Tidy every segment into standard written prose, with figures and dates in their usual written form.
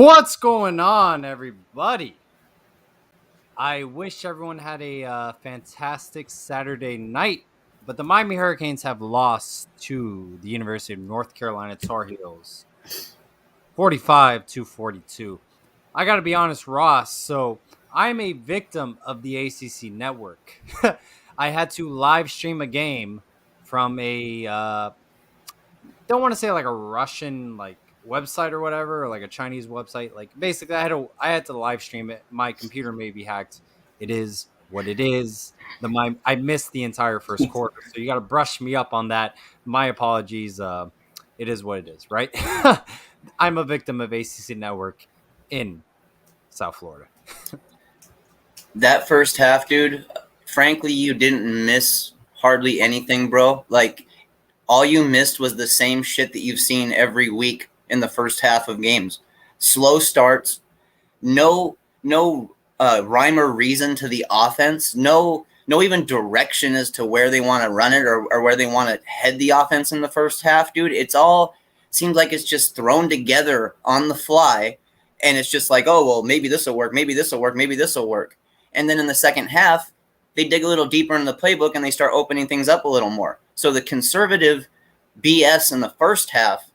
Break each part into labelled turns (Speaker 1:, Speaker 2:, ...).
Speaker 1: What's going on, everybody? I wish everyone had a fantastic Saturday night, but the Miami Hurricanes have lost to the University of North Carolina Tarheels 45-42. I got to be honest, Ross. So I'm a victim of the ACC network. I had to live stream a game from a don't want to say like a Russian website or whatever, or like a Chinese website. Like basically, I had to live stream it. My computer may be hacked. It is what it is. I missed the entire first quarter, so you got to brush me up on that. My apologies. It is what it is, right? I'm a victim of ACC Network in South Florida.
Speaker 2: That first half, dude, frankly, you didn't miss hardly anything, bro. Like, all you missed was the same shit that you've seen every week in the first half of games. Slow starts, no rhyme or reason to the offense, no even direction as to where they want to run it or where they want to head the offense in the first half, dude. It's all seems like it's just thrown together on the fly, and it's just like, oh, well, maybe this will work, maybe this will work, maybe this will work. And then in the second half, they dig a little deeper in the playbook and they start opening things up a little more. So the conservative BS in the first half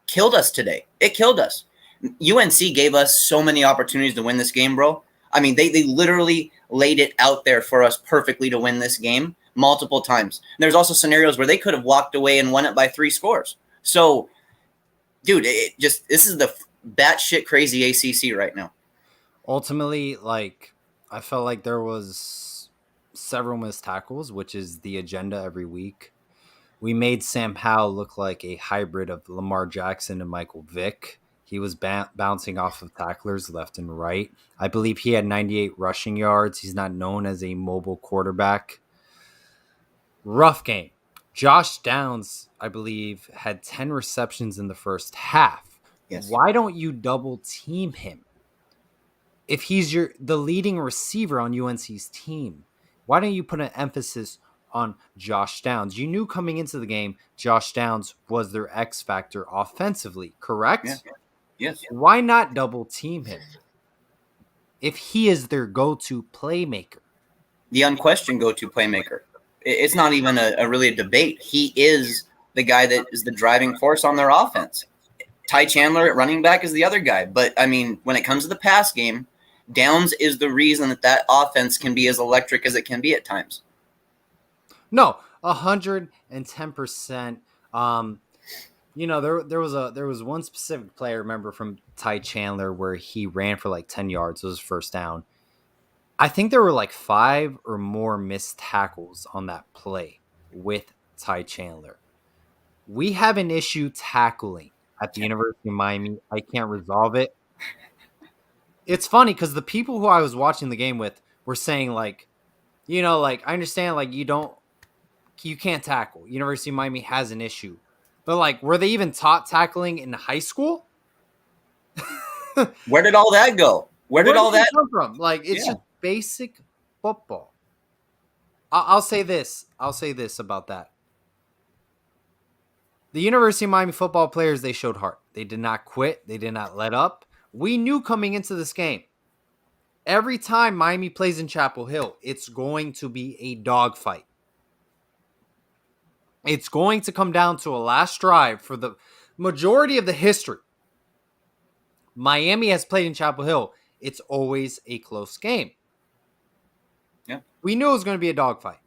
Speaker 2: killed us today. It killed us. UNC gave us so many opportunities to win this game, bro. I mean, they literally laid it out there for us perfectly to win this game multiple times. And there's also scenarios where they could have walked away and won it by 3 scores. So, dude, this is the batshit crazy ACC right now.
Speaker 1: Ultimately, I felt like there was several missed tackles, which is the agenda every week. We made Sam Howell look like a hybrid of Lamar Jackson and Michael Vick. He was bouncing off of tacklers left and right. I believe he had 98 rushing yards. He's not known as a mobile quarterback. Rough game. Josh Downs, I believe, had 10 receptions in the first half.
Speaker 2: Yes.
Speaker 1: Why don't you double team him? If he's the leading receiver on UNC's team, why don't you put an emphasis on Josh Downs? You knew coming into the game, Josh Downs was their X factor offensively, correct?
Speaker 2: Yeah. Yes.
Speaker 1: Why not double team him if he is their go-to playmaker?
Speaker 2: The unquestioned go-to playmaker. It's not even really a debate. He is the guy that is the driving force on their offense. Ty Chandler at running back is the other guy. But, I mean, when it comes to the pass game, Downs is the reason that offense can be as electric as it can be at times.
Speaker 1: No, 110%. There was one specific play I remember from Ty Chandler where he ran for like 10 yards. It was first down. I think there were like 5 or more missed tackles on that play with Ty Chandler. We have an issue tackling at the University of Miami. I can't resolve it. It's funny because the people who I was watching the game with were saying I understand you can't tackle. University of Miami has an issue. But were they even taught tackling in high school?
Speaker 2: Where did all that go? Where did all that
Speaker 1: come from? It's just basic football. I'll say this about that. The University of Miami football players, they showed heart. They did not quit. They did not let up. We knew coming into this game, every time Miami plays in Chapel Hill, it's going to be a dogfight. It's going to come down to a last drive for the majority of the history. Miami has played in Chapel Hill. It's always a close game.
Speaker 2: Yeah.
Speaker 1: We knew it was going to be a dogfight.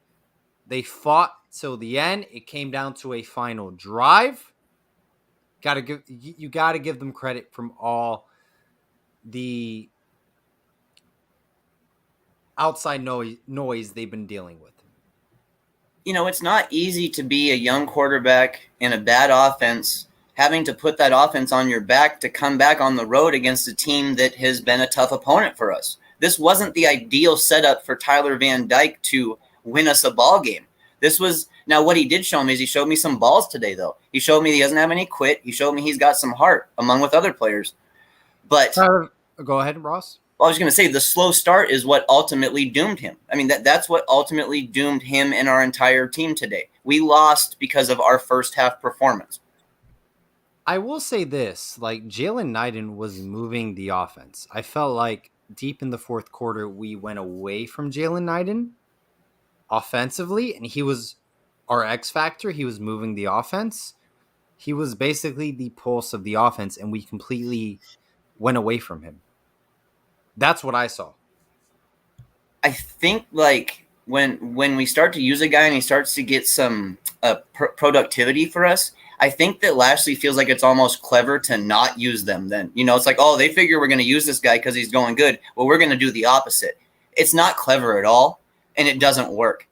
Speaker 1: They fought till the end. It came down to a final drive. You got to give them credit from all the outside noise they've been dealing with.
Speaker 2: It's not easy to be a young quarterback in a bad offense, having to put that offense on your back to come back on the road against a team that has been a tough opponent for us. This wasn't the ideal setup for Tyler Van Dyke to win us a ball game. Now what he did show me is he showed me some balls today, though. He showed me he doesn't have any quit. He showed me he's got some heart, among with other players. But
Speaker 1: go ahead, Ross.
Speaker 2: I was going to say the slow start is what ultimately doomed him. I mean, that's what ultimately doomed him and our entire team today. We lost because of our first half performance.
Speaker 1: I will say this, like Jalen Knighton was moving the offense. I felt like deep in the fourth quarter, we went away from Jalen Knighton offensively, and he was our X factor. He was moving the offense. He was basically the pulse of the offense, and we completely went away from him. That's what I saw.
Speaker 2: I think like when we start to use a guy and he starts to get some productivity for us, I think that Lashley feels like it's almost clever to not use them. Then it's like, oh, they figure we're going to use this guy because he's going good. Well, we're going to do the opposite. It's not clever at all, and it doesn't work.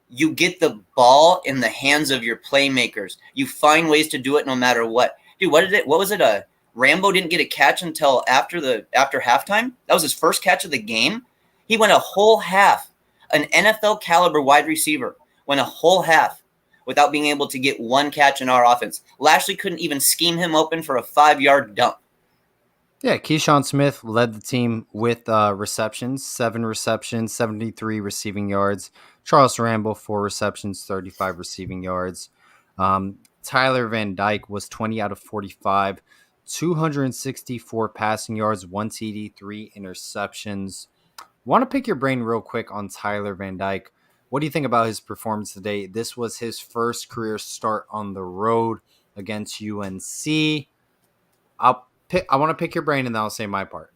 Speaker 2: You get the ball in the hands of your playmakers. You find ways to do it no matter what. Dude, what was it? Rambo didn't get a catch until after halftime. That was his first catch of the game. He went a whole half. An NFL caliber wide receiver went a whole half without being able to get one catch in our offense. Lashley couldn't even scheme him open for a 5-yard dump.
Speaker 1: Yeah, Keyshawn Smith led the team with receptions, 7 receptions, 73 receiving yards. Charles Rambo, 4 receptions, 35 receiving yards. Tyler Van Dyke was 20 out of 45, 264 passing yards, 1 TD, 3 interceptions. Want to pick your brain real quick on Tyler Van Dyke. What do you think about his performance today? This was his first career start on the road against UNC. I want to pick your brain, and then I'll say my part.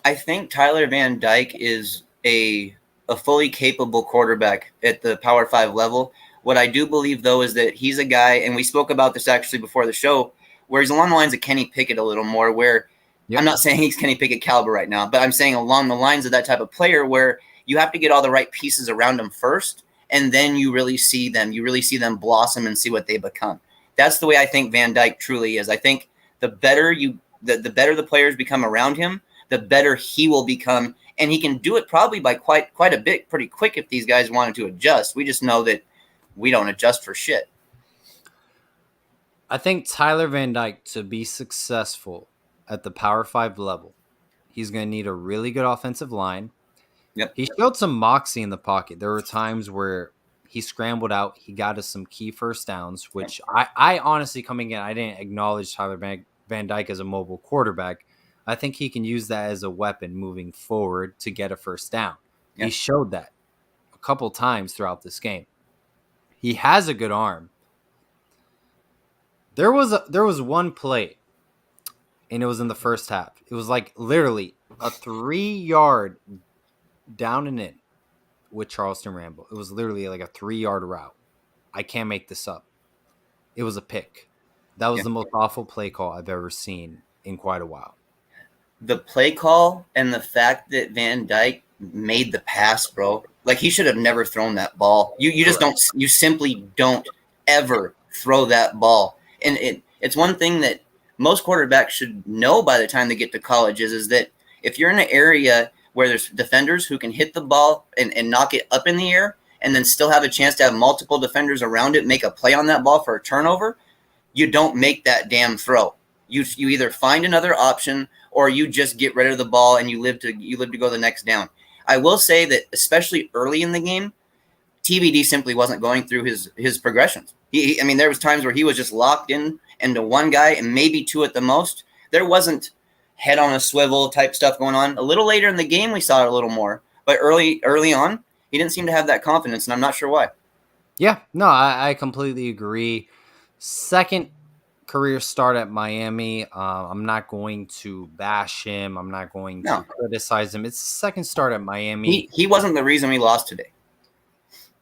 Speaker 2: I think Tyler Van Dyke is a fully capable quarterback at the Power 5 level. What I do believe, though, is that he's a guy, and we spoke about this actually before the show, where he's along the lines of Kenny Pickett a little more, where I'm not saying he's Kenny Pickett caliber right now, but I'm saying along the lines of that type of player where you have to get all the right pieces around him first, and then you really see them. You really see them blossom and see what they become. That's the way I think Van Dyke truly is. I think the better the players become around him, the better he will become. And he can do it probably by quite a bit pretty quick if these guys wanted to adjust. We just know that we don't adjust for shit.
Speaker 1: I think Tyler Van Dyke, to be successful at the Power 5 level, he's going to need a really good offensive line.
Speaker 2: Yep.
Speaker 1: He showed some moxie in the pocket. There were times where he scrambled out. He got us some key first downs, which I honestly, coming in, I didn't acknowledge Tyler Van Dyke as a mobile quarterback. I think he can use that as a weapon moving forward to get a first down. Yep. He showed that a couple times throughout this game. He has a good arm. There was one play, and it was in the first half. It was like literally a 3-yard down and in with Charleston Rambo. It was literally like a 3-yard route. I can't make this up. It was a pick. That was the most awful play call I've ever seen in quite a while.
Speaker 2: The play call and the fact that Van Dyke made the pass, bro. Like, he should have never thrown that ball. You just don't. You simply don't ever throw that ball. And it's one thing that most quarterbacks should know by the time they get to college is that if you're in an area where there's defenders who can hit the ball and knock it up in the air and then still have a chance to have multiple defenders around it make a play on that ball for a turnover, you don't make that damn throw. You either find another option or you just get rid of the ball and you live to go the next down. I will say that especially early in the game, TBD simply wasn't going through his progressions. I mean, there was times where he was just locked in into one guy and maybe two at the most. There wasn't head on a swivel type stuff going on. A little later in the game, we saw it a little more. But early on, he didn't seem to have that confidence, and I'm not sure why.
Speaker 1: Yeah, no, I completely agree. Second career start at Miami. I'm not going to bash him. I'm not going to criticize him. It's second start at Miami.
Speaker 2: He wasn't the reason we lost today.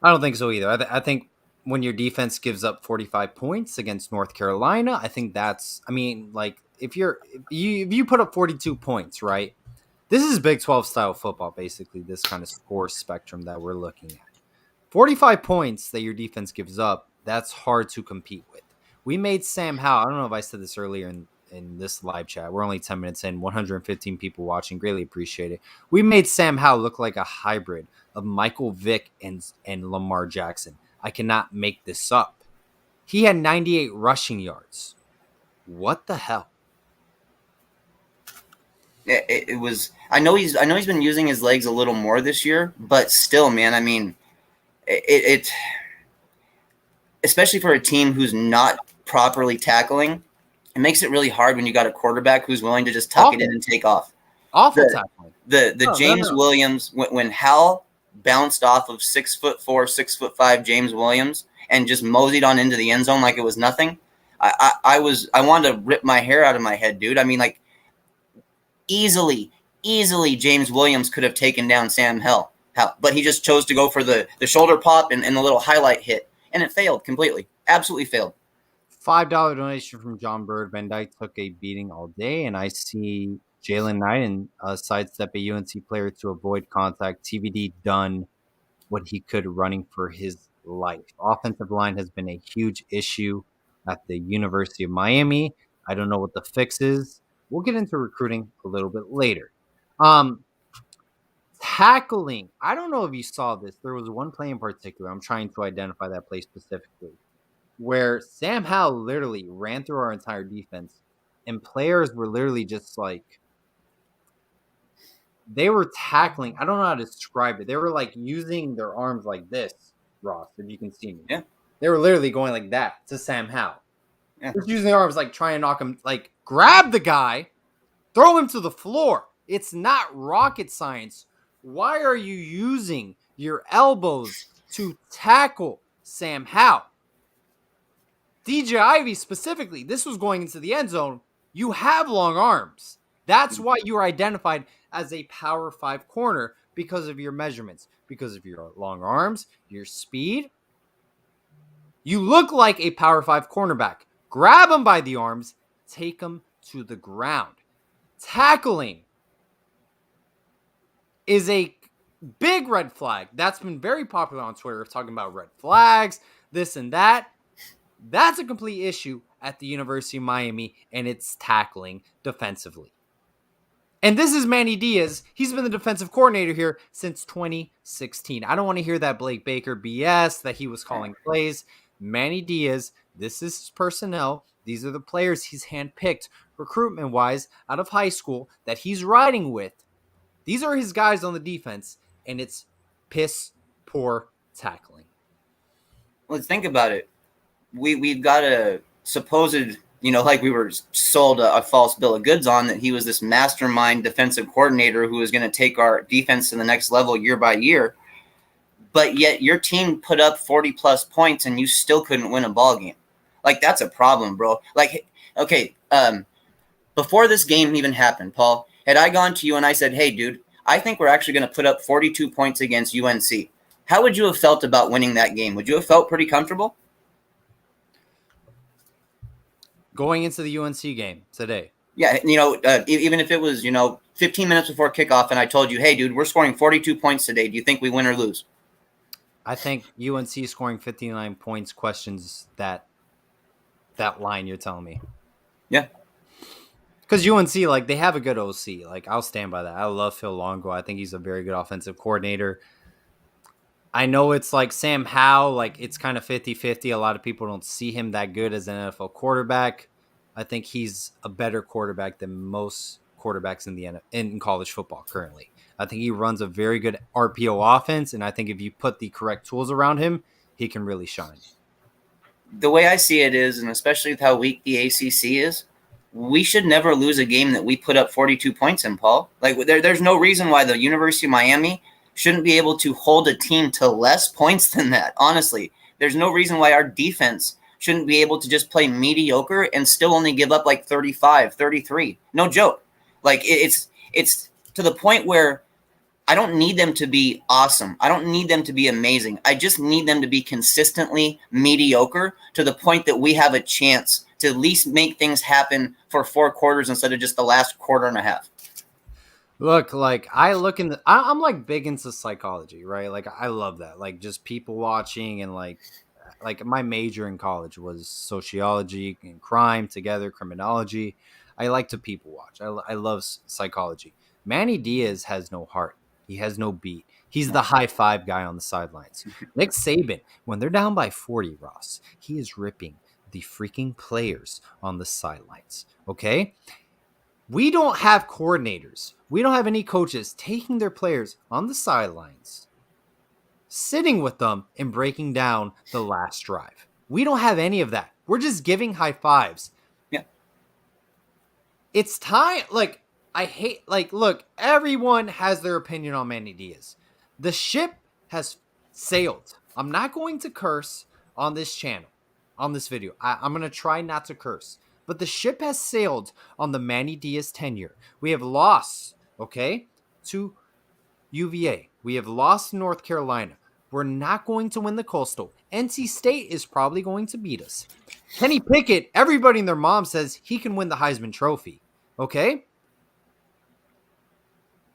Speaker 1: I don't think so either. I think when your defense gives up 45 points against North Carolina, I think that's, I mean, like if you put up 42 points, right? This is Big 12 style football, basically, this kind of score spectrum that we're looking at. 45 points that your defense gives up, that's hard to compete with. We made Sam Howell, I don't know if I said this earlier in this live chat. We're only 10 minutes in, 115 people watching. Greatly appreciate it. We made Sam Howell look like a hybrid of Michael Vick and Lamar Jackson. I cannot make this up. He had 98 rushing yards. What the hell?
Speaker 2: It was. I know he's been using his legs a little more this year, but still, man. I mean, it especially for a team who's not properly tackling, it makes it really hard when you got a quarterback who's willing to just tuck it in
Speaker 1: Awful,
Speaker 2: and take off.
Speaker 1: awful
Speaker 2: The
Speaker 1: tackling.
Speaker 2: the
Speaker 1: No, no,
Speaker 2: James
Speaker 1: no.
Speaker 2: Williams, when Hal bounced off of 6'4", 6'5" James Williams and just moseyed on into the end zone like it was nothing. I wanted to rip my hair out of my head, dude. I mean, like easily James Williams could have taken down Sam Hill, but he just chose to go for the shoulder pop and the little highlight hit, and it failed completely, absolutely failed.
Speaker 1: $5 donation from John Bird. Van Dyke took a beating all day, and I see Jalen Knight and sidestep a UNC player to avoid contact. TBD done what he could running for his life. Offensive line has been a huge issue at the University of Miami. I don't know what the fix is. We'll get into recruiting a little bit later. Um, Tackling. I don't know if you saw this. There was one play in particular. I'm trying to identify that play specifically where Sam Howell literally ran through our entire defense, and players were literally just like they were tackling. I don't know how to describe it. They were like using their arms like this, Ross, if you can see me.
Speaker 2: Yeah,
Speaker 1: They were literally going like that to Sam Howell.
Speaker 2: yeah.
Speaker 1: Just using their arms like trying to knock him, like grab the guy, throw him to the floor. It's not rocket science. Why are you using your elbows to tackle Sam Howell? DJ Ivy specifically, this was going into the end zone. You have long arms. That's why you are identified as a power 5 corner because of your measurements, because of your long arms, your speed. You look like a power 5 cornerback. Grab him by the arms, take him to the ground. Tackling is a big red flag. That's been very popular on Twitter, talking about red flags, this and that. That's a complete issue at the University of Miami, and it's tackling defensively. And this is Manny Diaz. He's been the defensive coordinator here since 2016. I don't want to hear that Blake Baker BS that he was calling plays. Manny Diaz, this is his personnel. These are the players he's handpicked recruitment-wise out of high school that he's riding with. These are his guys on the defense, and it's piss poor tackling.
Speaker 2: Let's think about it. We've got a supposed, like we were sold a false bill of goods on that he was this mastermind defensive coordinator who was going to take our defense to the next level year by year. But yet your team put up 40 plus points and you still couldn't win a ball game. Like, that's a problem, bro. Like, okay, before this game even happened, Paul, had I gone to you and I said, hey, dude, I think we're actually going to put up 42 points against UNC, how would you have felt about winning that game? Would you have felt pretty comfortable?
Speaker 1: Going into the UNC game today.
Speaker 2: Yeah, even if it was, 15 minutes before kickoff and I told you, hey, dude, we're scoring 42 points today. Do you think we win or lose?
Speaker 1: I think UNC scoring 59 points questions that line you're telling me.
Speaker 2: Yeah.
Speaker 1: Because UNC, like, they have a good OC. Like, I'll stand by that. I love Phil Longo. I think he's a very good offensive coordinator. I know it's like Sam Howell, like it's kind of 50-50. A lot of people don't see him that good as an NFL quarterback. I think he's a better quarterback than most quarterbacks in college football currently. I think he runs a very good RPO offense, and I think if you put the correct tools around him, he can really shine.
Speaker 2: The way I see it is, and especially with how weak the ACC is, we should never lose a game that we put up 42 points in, Paul. Like, there's no reason why the University of Miami shouldn't be able to hold a team to less points than that. Honestly, there's no reason why our defense shouldn't be able to just play mediocre and still only give up like 35, 33. No joke. Like, it's to the point where I don't need them to be awesome. I don't need them to be amazing. I just need them to be consistently mediocre to the point that we have a chance to at least make things happen for 4 quarters instead of just the last quarter and a half.
Speaker 1: Look, like I'm like big into psychology, right? Like I love that. Like just people watching and like my major in college was sociology and crime together, criminology. I like to people watch. I love psychology. Manny Diaz has no heart. He has no beat. He's the high five guy on the sidelines. Nick Saban, when they're down by 40, Ross, he is ripping the freaking players on the sidelines. Okay? We don't have coordinators. We don't have any coaches taking their players on the sidelines, sitting with them and breaking down the last drive. We don't have any of that. We're just giving high fives.
Speaker 2: Yeah.
Speaker 1: It's time. Like, I hate, like, look, everyone has their opinion on Manny Diaz. The ship has sailed. I'm not going to curse on this channel, on this video. I'm going to try not to curse. But the ship has sailed on the Manny Diaz tenure. We have lost, okay, to UVA. We have lost North Carolina. We're not going to win the Coastal. NC State is probably going to beat us. Kenny Pickett, everybody and their mom says he can win the Heisman Trophy. Okay?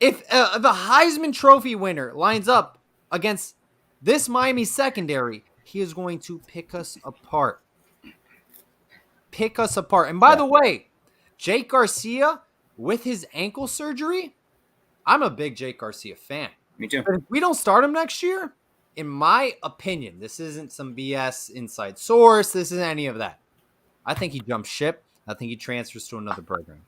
Speaker 1: If the Heisman Trophy winner lines up against this Miami secondary, he is going to pick us apart. Pick us apart. And by
Speaker 2: Yeah.
Speaker 1: the way, Jake Garcia, with his ankle surgery, I'm a big Jake Garcia fan.
Speaker 2: Me too.
Speaker 1: But if we don't start him next year, in my opinion, this isn't some BS inside source. This isn't any of that. I think he jumps ship. I think he transfers to another program.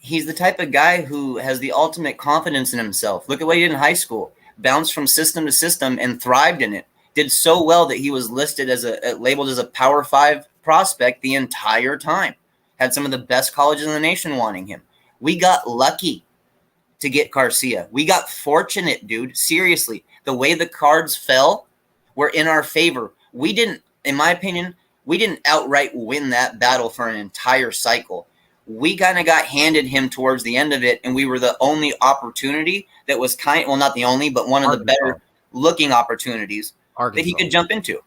Speaker 2: He's the type of guy who has the ultimate confidence in himself. Look at what he did in high school. Bounced from system to system and thrived in it. Did so well that he was listed as labeled as a Power 5 prospect the entire time. Had some of the best colleges in the nation wanting him. We got lucky to get Garcia. We got fortunate, dude. Seriously. The way the cards fell were in our favor. We didn't, in my opinion, we didn't outright win that battle for an entire cycle. We kind of got handed him towards the end of it, and we were the only opportunity that was well, not the only, but one of the better looking opportunities that he could jump into.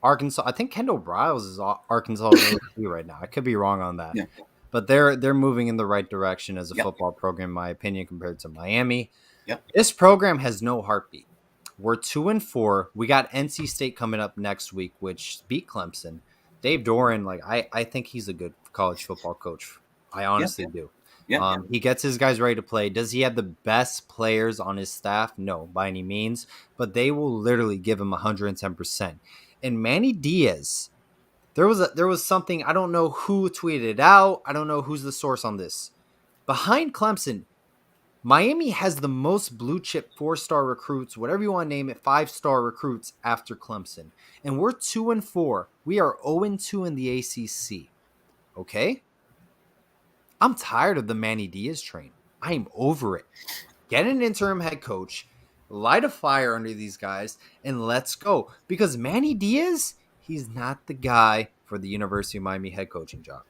Speaker 1: Arkansas, I think Kendall Briles is Arkansas right now. I could be wrong on that.
Speaker 2: Yeah.
Speaker 1: But they're moving in the right direction as a football program, in my opinion, compared to Miami.
Speaker 2: Yep.
Speaker 1: This program has no heartbeat. We're 2-4. We got NC State coming up next week, which beat Clemson. Dave Doran, like I think he's a good college football coach. I honestly do.
Speaker 2: Yeah.
Speaker 1: He gets his guys ready to play. Does he have the best players on his staff? No, by any means. But they will literally give him 110%. And Manny Diaz, there was something, I don't know who tweeted it out. I don't know who's the source on this. Behind Clemson, Miami has the most blue chip 4-star recruits, whatever you want to name it, 5-star recruits after Clemson. And we're 2-4. We are 0-2 in the ACC. Okay? I'm tired of the Manny Diaz train. I am over it. Get an interim head coach, light a fire under these guys, and let's go. Because Manny Diaz, he's not the guy for the University of Miami head coaching job.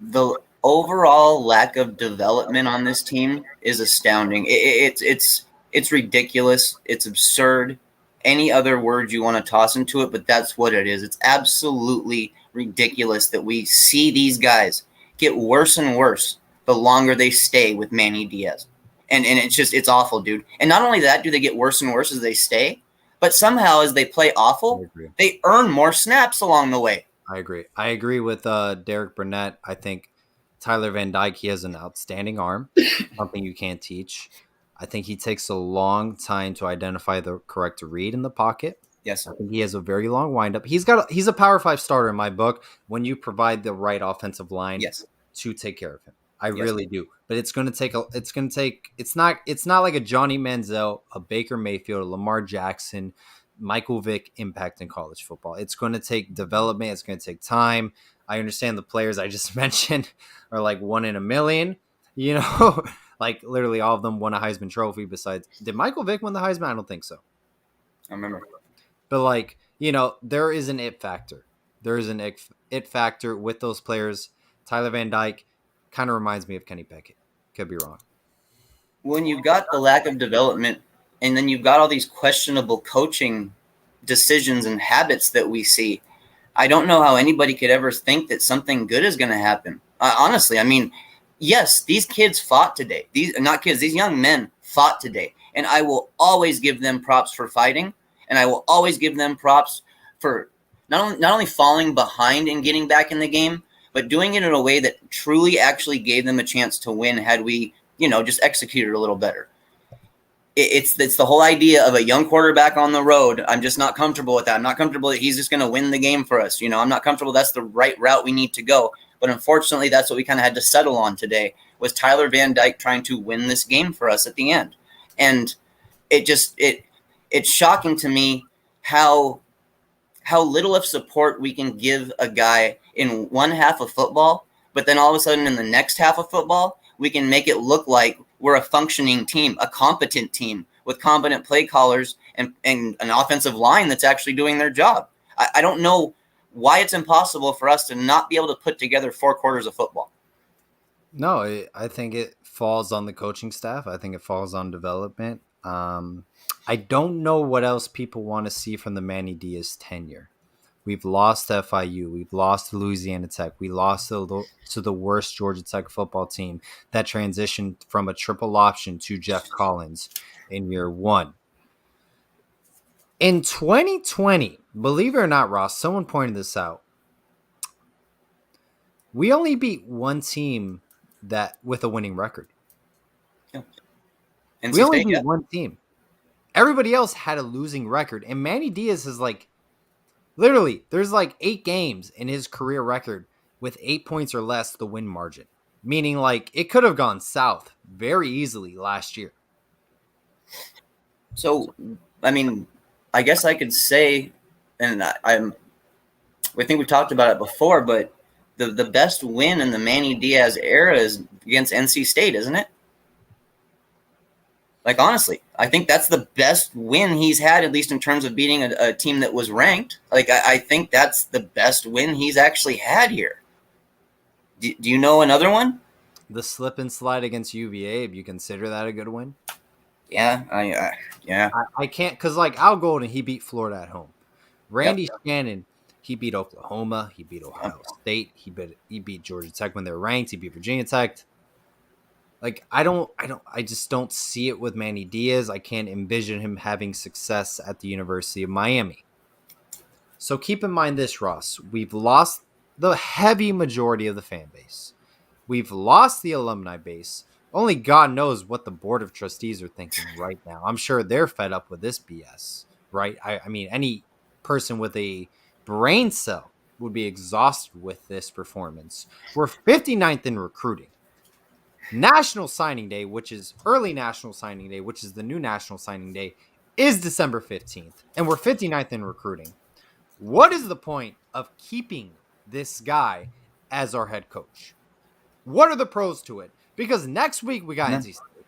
Speaker 2: The overall lack of development on this team is astounding. It's ridiculous. It's absurd. Any other word you want to toss into it, but that's what it is. It's absolutely ridiculous that we see these guys get worse and worse the longer they stay with Manny Diaz. And it's awful, dude. And not only that, do they get worse and worse as they stay, but somehow as they play awful, they earn more snaps along the way.
Speaker 1: I agree with Derek Burnett. I think Tyler Van Dyke, he has an outstanding arm, something you can't teach. I think he takes a long time to identify the correct read in the pocket.
Speaker 2: Yes.
Speaker 1: I think he has a very long windup. He's a Power 5 starter in my book when you provide the right offensive line to take care of him. I really do. But it's not like a Johnny Manziel, a Baker Mayfield, a Lamar Jackson, Michael Vick impact in college football. It's going to take development. It's going to take time. I understand the players I just mentioned are like 1 in a million, like literally all of them won a Heisman Trophy besides, did Michael Vick win the Heisman? I don't think so.
Speaker 2: I remember.
Speaker 1: But there is an it factor. There is an it factor with those players. Tyler Van Dyke kind of reminds me of Kenny Pickett. Could be wrong.
Speaker 2: When you've got the lack of development and then you've got all these questionable coaching decisions and habits that we see, I don't know how anybody could ever think that something good is going to happen. Honestly, I mean, yes, these kids fought today. These young men fought today. And I will always give them props for fighting. And I will always give them props for not only falling behind and getting back in the game, but doing it in a way that truly actually gave them a chance to win had we, just executed a little better. It's the whole idea of a young quarterback on the road. I'm just not comfortable with that. I'm not comfortable that he's just going to win the game for us. I'm not comfortable that's the right route we need to go. But unfortunately, that's what we kind of had to settle on today, was Tyler Van Dyke trying to win this game for us at the end. And it's shocking to me how little of support we can give a guy in one half of football But then all of a sudden in the next half of football, we can make it look like we're a functioning team, a competent team with competent play callers and an offensive line that's actually doing their job. I don't know why it's impossible for us to not be able to put together 4 quarters of football.
Speaker 1: No, I think it falls on the coaching staff. I think it falls on development. I don't know what else people want to see from the Manny Diaz tenure. We've lost to FIU. We've lost to Louisiana Tech. We lost to the worst Georgia Tech football team that transitioned from a triple option to Jeff Collins in year one. In 2020, believe it or not, Ross, someone pointed this out. We only beat one team that with a winning record.
Speaker 2: Yeah.
Speaker 1: We
Speaker 2: NC
Speaker 1: only
Speaker 2: State,
Speaker 1: beat
Speaker 2: yeah.
Speaker 1: one team. Everybody else had a losing record. And Manny Diaz is like, literally, there's like 8 games in his career record with 8 points or less the win margin. Meaning, like, it could have gone south very easily last year.
Speaker 2: So, I mean, I guess I could say, and we think we've talked about it before, but the best win in the Manny Diaz era is against NC State, isn't it? Like, honestly, I think that's the best win he's had, at least in terms of beating a team that was ranked. Like, I think that's the best win he's actually had here. Do you know another one?
Speaker 1: The slip and slide against UVA, you consider that a good win?
Speaker 2: Yeah, yeah.
Speaker 1: I can't, because, like, Al Golden, he beat Florida at home.
Speaker 2: Yep.
Speaker 1: Randy Shannon, he beat Oklahoma. He beat Ohio State. He beat Georgia Tech when they were ranked. He beat Virginia Tech. Like, I just don't see it with Manny Diaz. I can't envision him having success at the University of Miami. So keep in mind this, Ross. We've lost the heavy majority of the fan base. We've lost the alumni base. Only God knows what the board of trustees are thinking right now. I'm sure they're fed up with this BS, right? I mean, any person with a brain cell would be exhausted with this performance. We're 59th in recruiting. National Signing Day, which is early National Signing Day, which is the new National Signing Day, is December 15th, and we're 59th in recruiting. What is the point of keeping this guy as our head coach? What are the pros to it? Because next week we got NC State.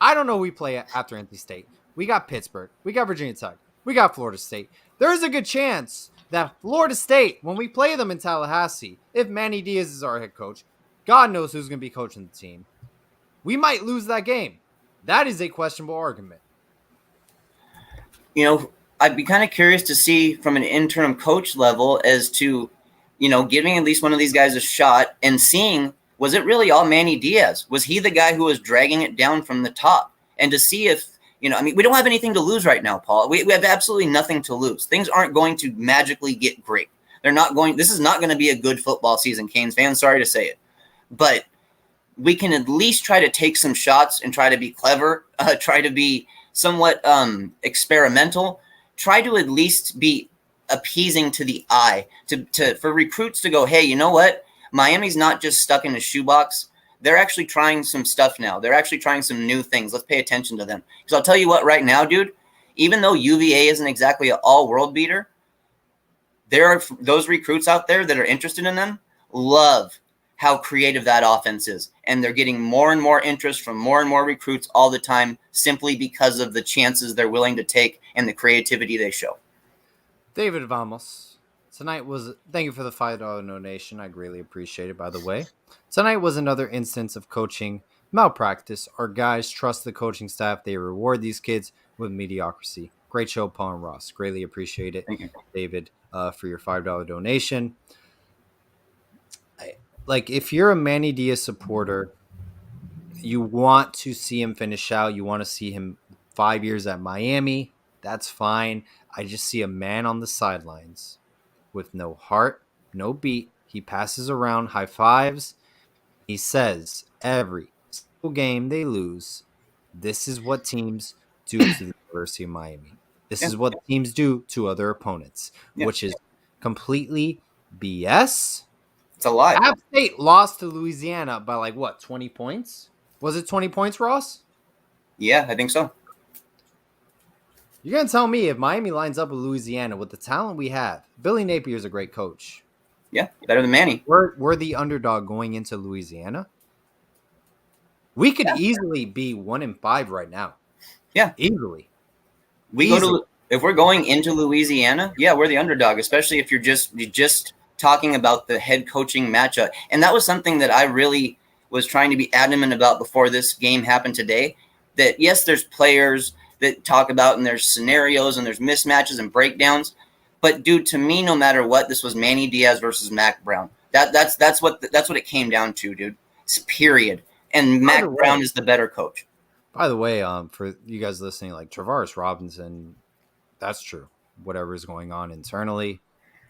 Speaker 1: I don't know who we play after NC State. We got Pittsburgh. We got Virginia Tech. We got Florida State. There is a good chance that Florida State, when we play them in Tallahassee, if Manny Diaz is our head coach, God knows who's going to be coaching the team, we might lose that game. That is a questionable argument.
Speaker 2: You know, I'd be kind of curious to see from an interim coach level as to, giving at least one of these guys a shot and seeing, was it really all Manny Diaz? Was he the guy who was dragging it down from the top? And to see if, we don't have anything to lose right now, Paul. We have absolutely nothing to lose. Things aren't going to magically get great. This is not going to be a good football season, Canes fans. Sorry to say it. But we can at least try to take some shots and try to be clever, try to be somewhat experimental, try to at least be appeasing to the eye, for recruits to go, hey, you know what? Miami's not just stuck in a shoebox. They're actually trying some stuff now. They're actually trying some new things. Let's pay attention to them. Because I'll tell you what, right now, dude, even though UVA isn't exactly an all-world beater, there are those recruits out there that are interested in them, love how creative that offense is. And they're getting more and more interest from more and more recruits all the time simply because of the chances they're willing to take and the creativity they show.
Speaker 1: David Vamos, thank you for the $5 donation. I greatly appreciate it, by the way. Tonight was another instance of coaching malpractice. Our guys trust the coaching staff. They reward these kids with mediocrity. Great show, Paul and Ross. Greatly appreciate it,
Speaker 2: Thank you.
Speaker 1: David, for your $5 donation. Like, if you're a Manny Diaz supporter, you want to see him finish out. You want to see him 5 years at Miami. That's fine. I just see a man on the sidelines with no heart, no beat. He passes around high fives. He says every single game they lose, this is what teams do to the University of Miami. This is what teams do to other opponents, which is completely BS.
Speaker 2: It's a lie.
Speaker 1: App State lost to Louisiana by 20 points? Was it 20 points, Ross?
Speaker 2: Yeah, I think so.
Speaker 1: You're going to tell me if Miami lines up with Louisiana with the talent we have, Billy Napier's a great coach.
Speaker 2: Yeah, better than Manny.
Speaker 1: We're the underdog going into Louisiana. We could easily be 1-5 right now.
Speaker 2: Yeah,
Speaker 1: Easily.
Speaker 2: we go
Speaker 1: Easily.
Speaker 2: to if we're going into Louisiana, yeah, we're the underdog, especially if you're just talking about the head coaching matchup. And that was something that I really was trying to be adamant about before this game happened today. That yes, there's players that talk about and there's scenarios and there's mismatches and breakdowns. But dude, to me, no matter what, this was Manny Diaz versus Mac Brown. That's what it came down to, dude. It's period. And
Speaker 1: By the
Speaker 2: Mac Brown
Speaker 1: way,
Speaker 2: is the better coach.
Speaker 1: for you guys listening, like Travaris Robinson, that's true. Whatever is going on internally,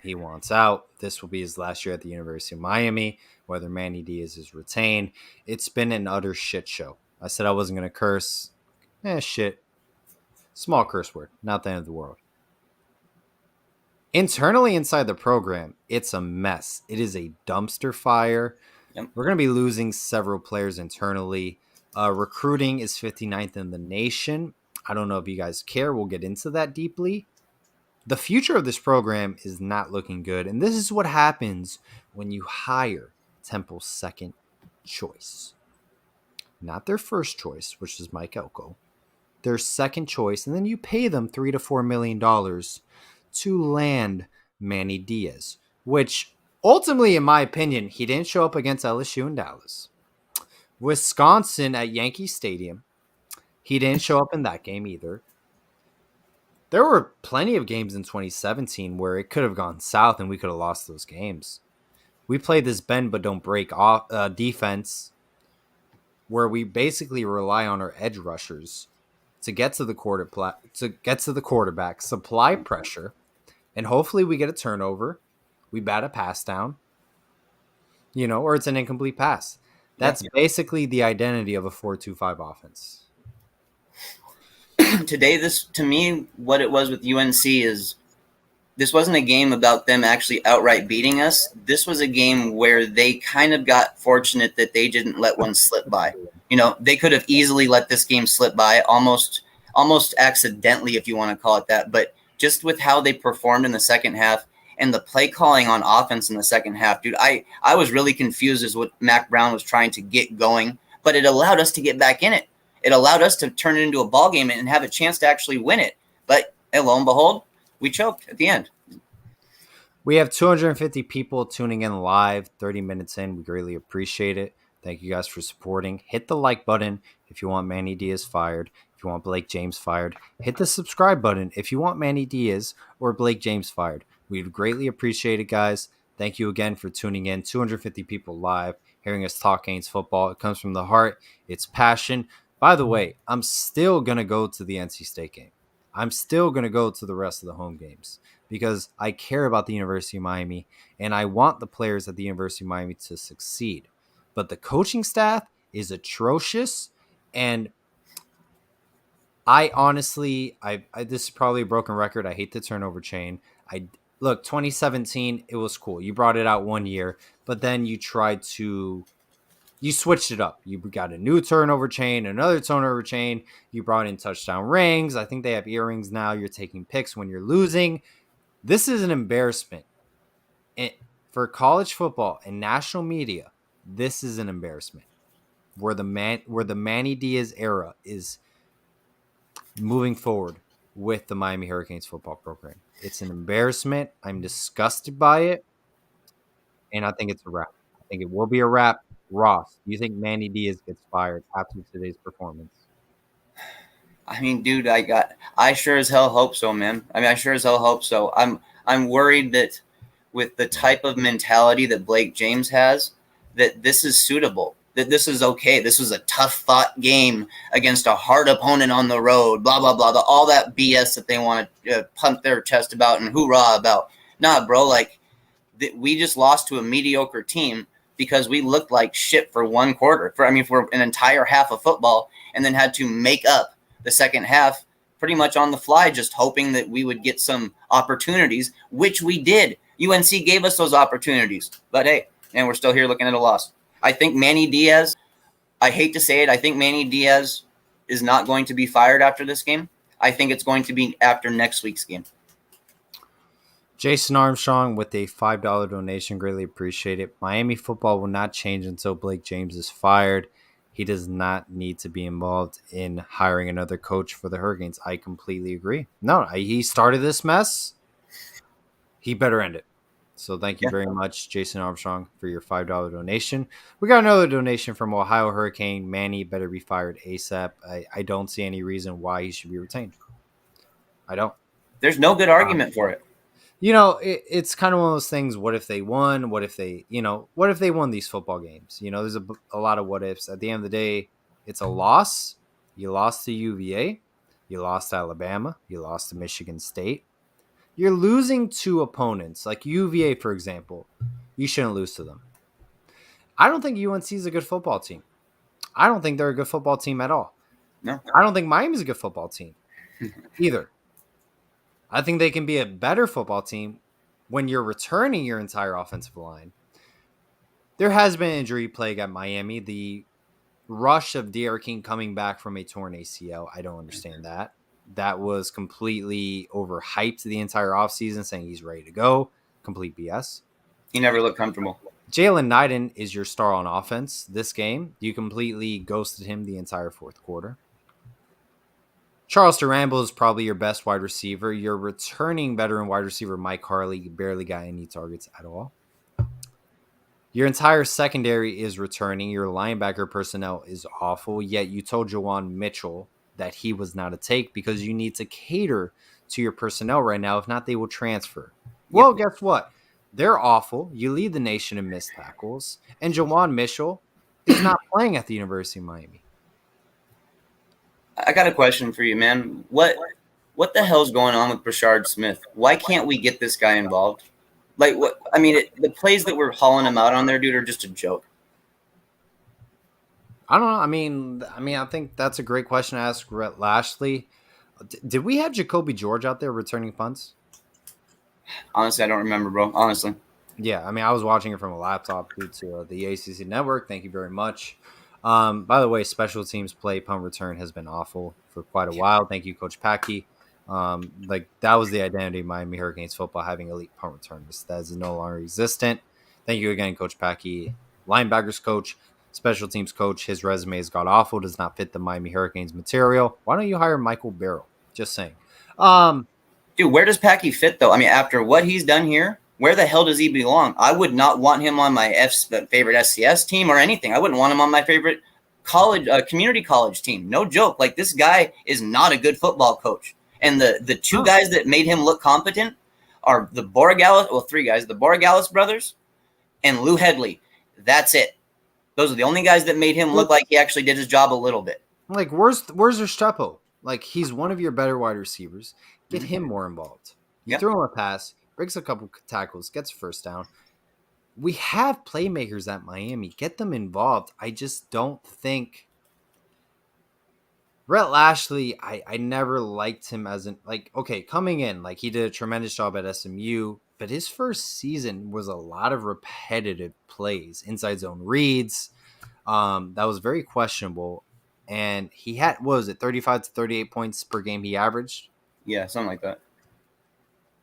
Speaker 1: he wants out. This will be his last year at the University of Miami. Whether Manny Diaz is retained, it's been an utter shit show. I said I wasn't going to curse. Shit. Small curse word, not the end of the world. Internally inside the program, it's a mess. It is a dumpster fire.
Speaker 2: Yep.
Speaker 1: We're going to be losing several players internally. Recruiting is 59th in the nation. I don't know if you guys care. We'll get into that deeply. The future of this program is not looking good. And this is what happens when you hire Temple's second choice. Not their first choice, which is Mike Elko. Their second choice, and then you pay them $3 to $4 million to land Manny Diaz, which ultimately, in my opinion, he didn't show up against LSU and Dallas. Wisconsin at Yankee Stadium, he didn't show up in that game either. There were plenty of games in 2017 where it could have gone south and we could have lost those games. We played this bend but don't break off defense where we basically rely on our edge rushers to get to the quarterback, supply pressure, and hopefully we get a turnover. We bat a pass down, or it's an incomplete pass. That's basically the identity of a 4-2-5 offense.
Speaker 2: Today, this to me, what it was with UNC is this wasn't a game about them actually outright beating us. This was a game where they kind of got fortunate that they didn't let one slip by. They could have easily let this game slip by, almost accidentally, if you want to call it that. But just with how they performed in the second half and the play calling on offense in the second half, dude, I was really confused as what Mac Brown was trying to get going, but it allowed us to get back in it. It allowed us to turn it into a ball game and have a chance to actually win it. But lo and behold, we choked at the end.
Speaker 1: We have 250 people tuning in live, 30 minutes in. We greatly appreciate it. Thank you guys for supporting. Hit the like button if you want Manny Diaz fired. If you want Blake James fired, hit the subscribe button if you want Manny Diaz or Blake James fired. We'd greatly appreciate it, guys. Thank you again for tuning in. 250 people live, hearing us talk Canes football. It comes from the heart. It's passion. By the way, I'm still going to go to the NC State game. I'm still going to go to the rest of the home games because I care about the University of Miami and I want the players at the University of Miami to succeed. But the coaching staff is atrocious, and I honestly, this is probably a broken record. I hate the turnover chain. Look, 2017, it was cool. You brought it out one year, but then you switched it up. You got a new turnover chain, another turnover chain. You brought in touchdown rings. I think they have earrings now. You're taking picks when you're losing. This is an embarrassment. For college football and national media, this is an embarrassment. Where the Manny Diaz era is moving forward with the Miami Hurricanes football program. It's an embarrassment. I'm disgusted by it, and I think it's a wrap. I think it will be a wrap. Ross, do you think Manny Diaz gets fired after today's performance?
Speaker 2: I mean, dude, I sure as hell hope so, man. I sure as hell hope so. I'm worried that with the type of mentality that Blake James has, that this is suitable, that this is okay. This was a tough fought game against a hard opponent on the road, blah, blah, blah, all that BS that they want to pump their chest about and hoorah about. Nah, bro, we just lost to a mediocre team because we looked like shit for one quarter, for an entire half of football, and then had to make up the second half pretty much on the fly, just hoping that we would get some opportunities, which we did. UNC gave us those opportunities, but hey, and we're still here looking at a loss. I think Manny Diaz, I hate to say it, I think Manny Diaz is not going to be fired after this game. I think it's going to be after next week's game.
Speaker 1: Jason Armstrong with a $5 donation. Greatly appreciate it. Miami football will not change until Blake James is fired. He does not need to be involved in hiring another coach for the Hurricanes. I completely agree. No, he started this mess. He better end it. So thank you
Speaker 2: Yeah,
Speaker 1: very much, Jason Armstrong, for your $5 donation. We got another donation from Ohio Hurricane. Manny better be fired ASAP. I don't see any reason why he should be retained. I don't.
Speaker 2: there's no good
Speaker 1: Um,
Speaker 2: argument for it.
Speaker 1: it's kind of one of those things. What if they won? What if they, what if they won these football games? There's a lot of what ifs. At the end of the day, it's a loss. You lost to UVA. You lost to Alabama. You lost to Michigan State. You're losing to opponents like UVA, for example. You shouldn't lose to them. I don't think UNC is a good football team. I don't think they're a good football team at all.
Speaker 2: No,
Speaker 1: I don't think Miami's a good football team either. I think they can be a better football team when you're returning your entire offensive line. There has been injury plague at Miami. The rush of DR King coming back from a torn ACL, I don't understand that. That was completely overhyped the entire offseason, saying he's ready to go. Complete BS.
Speaker 2: he never looked comfortable.
Speaker 1: Jalen Knighton is your star on offense this game. You completely ghosted him the entire fourth quarter. Charles Durambo is probably your best wide receiver. Your returning veteran wide receiver, Mike Harley, barely got any targets at all. Your entire secondary is returning. Your linebacker personnel is awful, yet you told Jawan Mitchell that he was not a take because you need to cater to your personnel right now. If not, they will transfer. Well,
Speaker 2: Yep.
Speaker 1: guess what? They're awful. You lead the nation in missed tackles. And Jawan Mitchell is not playing at the University of Miami.
Speaker 2: I got a question for you, man. What the hell's going on with Brashard Smith? Why can't we get this guy involved? Like what? I mean, the plays that we're hauling him out on there, dude, are just a joke.
Speaker 1: I don't know. I think that's a great question to ask Rhett Lashley. Did we have Jacoby George out there returning punts?
Speaker 2: Honestly, I don't remember, bro. Honestly,
Speaker 1: Yeah, I was watching it from a laptop due to the ACC network. Thank you very much. By the way, special teams play punt return has been awful for quite a while. Thank you, Coach Packey. That was the identity of Miami Hurricanes football, having elite punt returners. That is no longer existent. Thank you again, Coach Packey. Linebackers coach, special teams coach. His resume is god awful. Does not fit the Miami Hurricanes material. Why don't you hire Michael Barrow? Just saying.
Speaker 2: dude, where does Packy fit though? I mean, after what he's done here, where the hell does he belong? I would not want him on my favorite FCS team or anything. I wouldn't want him on my favorite college, community college team. No joke. Like this guy is not a good football coach. And the two guys that made him look competent are the Borregales, well, three guys, the Borregales brothers and Lou Headley. That's it. Those are the only guys that made him look like he actually did his job a little bit.
Speaker 1: Like, where's Restrepo? Like, he's one of your better wide receivers. Get him more involved. You throw him a pass, breaks a couple tackles, gets first down. We have playmakers at Miami. Get them involved. I just don't think Rhett Lashley, I never liked him as coming in, like he did a tremendous job at SMU, but his first season was a lot of repetitive plays, inside zone reads. That was very questionable. And he had, what was it, 35 to 38 points per game he averaged?
Speaker 2: Yeah, something like that.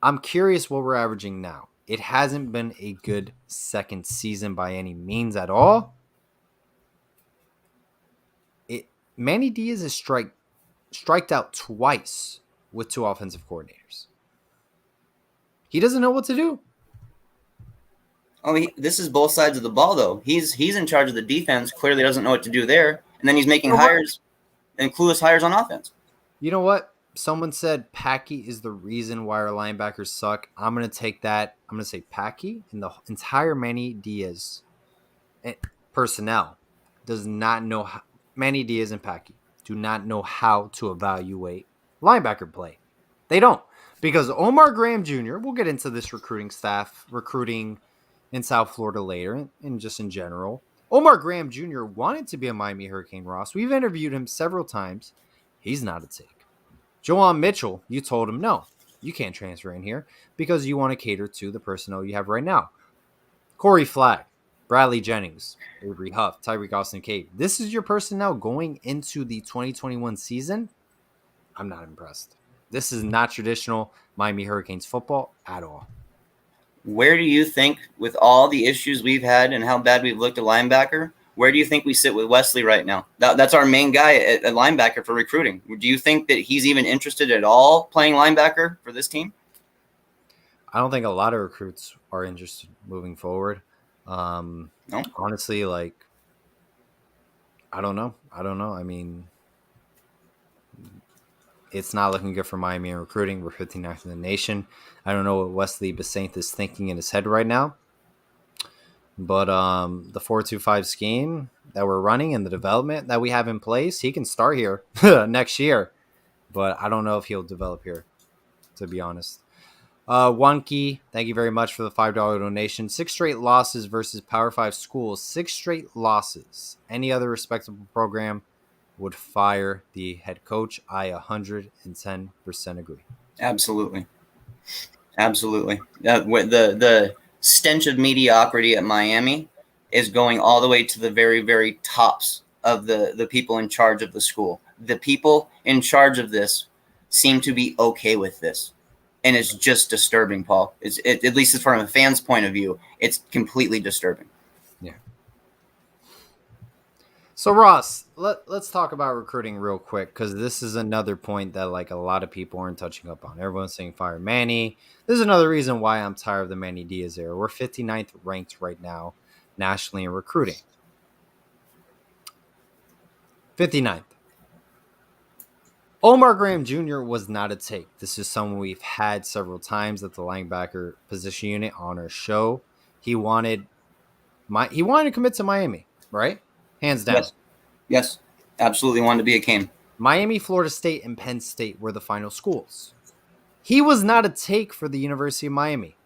Speaker 1: I'm curious what we're averaging now. It hasn't been a good second season by any means at all. Manny Diaz is striked out twice with two offensive coordinators. He doesn't know what to do.
Speaker 2: Oh, this is both sides of the ball, though. He's in charge of the defense. Clearly, doesn't know what to do there, and then he's making hires and clueless hires on offense.
Speaker 1: You know what? Someone said Packy is the reason why our linebackers suck. I'm going to take that. I'm going to say Packy and the entire Manny Diaz personnel does not know how, Manny Diaz and Packy do not know how to evaluate linebacker play. They don't. Because Omar Graham Jr., we'll get into this recruiting in South Florida later, and just in general. Omar Graham Jr. wanted to be a Miami Hurricane, Ross. We've interviewed him several times. He's not a take. Jawan Mitchell, you told him, no, you can't transfer in here because you want to cater to the personnel you have right now. Corey Flagg, Bradley Jennings, Avery Huff, Tyreek Austin-Cade. This is your personnel going into the 2021 season. I'm not impressed. This is not traditional Miami Hurricanes football at all.
Speaker 2: Where do you think, with all the issues we've had and how bad we've looked at linebacker, where do you think we sit with Wesley right now? That's our main guy at linebacker for recruiting. Do you think that he's even interested at all playing linebacker for this team?
Speaker 1: I don't think a lot of recruits are interested moving forward.
Speaker 2: No.
Speaker 1: Honestly, like I don't know. I mean, it's not looking good for Miami in recruiting. We're 59th in the nation. I don't know what Wesley Besaint is thinking in his head right now. But the 4-2-5 scheme that we're running and the development that we have in place, he can start here next year. But I don't know if he'll develop here, to be honest. One key, thank you very much for the $5 donation. 6 straight losses versus Power 5 schools. 6 straight losses. Any other respectable program would fire the head coach. I 110% agree.
Speaker 2: Absolutely. Absolutely. The stench of mediocrity at Miami is going all the way to the very, very tops of the people in charge of the school. The people in charge of this seem to be okay with this. And it's just disturbing, Paul. At least from a fan's point of view, it's completely disturbing.
Speaker 1: Yeah. So Ross, let's talk about recruiting real quick because this is another point that like a lot of people aren't touching up on. Everyone's saying fire Manny. This is another reason why I'm tired of the Manny Diaz era. We're 59th ranked right now nationally in recruiting. 59th. Omar Graham Jr. was not a take. This is someone we've had several times at the linebacker position unit on our show. He wanted to commit to Miami, right? Hands down.
Speaker 2: Yes. Yes. Absolutely wanted to be a Cane.
Speaker 1: Miami, Florida State, and Penn State were the final schools. He was not a take for the University of Miami.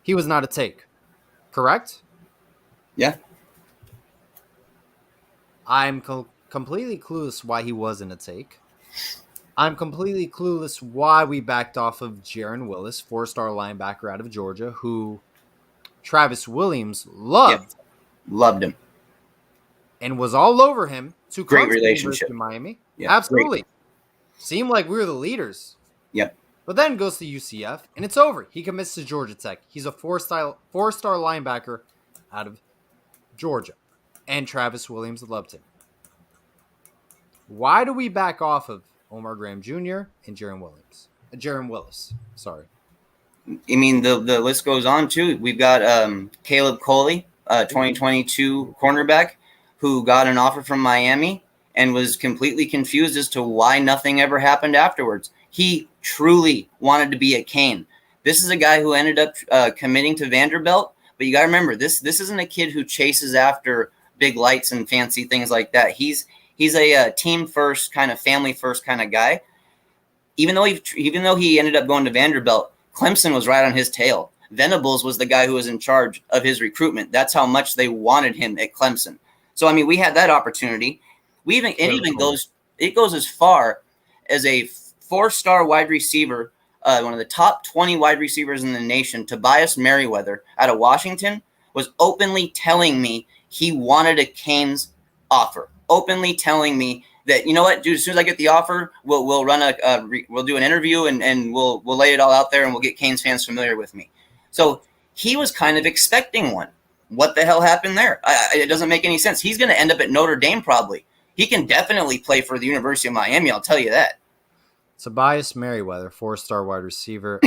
Speaker 1: He was not a take. Correct?
Speaker 2: Yeah.
Speaker 1: I'm completely clueless why he wasn't a take. I'm completely clueless why we backed off of Jaron Willis, 4-star linebacker out of Georgia, who Travis Williams loved.
Speaker 2: Yeah. Loved him.
Speaker 1: And was all over him to
Speaker 2: Great
Speaker 1: come to
Speaker 2: relationship.
Speaker 1: the University of Miami.
Speaker 2: Yeah,
Speaker 1: Absolutely.
Speaker 2: great.
Speaker 1: Seemed like we were the leaders.
Speaker 2: Yep.
Speaker 1: But then goes to UCF, and it's over. He commits to Georgia Tech. He's a four-star linebacker out of Georgia. And Travis Williams loved him. Why do we back off of Omar Graham Jr. and Jaron Willis? Sorry.
Speaker 2: I mean, the list goes on, too. We've got Caleb Coley, 2022 cornerback, who got an offer from Miami and was completely confused as to why nothing ever happened afterwards. He truly wanted to be a Cane. This is a guy who ended up committing to Vanderbilt, but you got to remember, this isn't a kid who chases after big lights and fancy things like that. He's a team first, kind of family first kind of guy. Even though he ended up going to Vanderbilt, Clemson was right on his tail. Venables was the guy who was in charge of his recruitment. That's how much they wanted him at Clemson. So I mean, we had that opportunity. It goes as far as a 4-star wide receiver, one of the top 20 wide receivers in the nation, Tobias Merriweather out of Washington, was openly telling me he wanted a Canes offer. Openly telling me that, you know what, dude, as soon as I get the offer, we'll run we'll do an interview and we'll lay it all out there and we'll get Canes fans familiar with me. So he was kind of expecting one. What the hell happened there? It doesn't make any sense. He's going to end up at Notre Dame probably. He can definitely play for the University of Miami, I'll tell you that.
Speaker 1: Tobias Merriweather, 4-star wide receiver,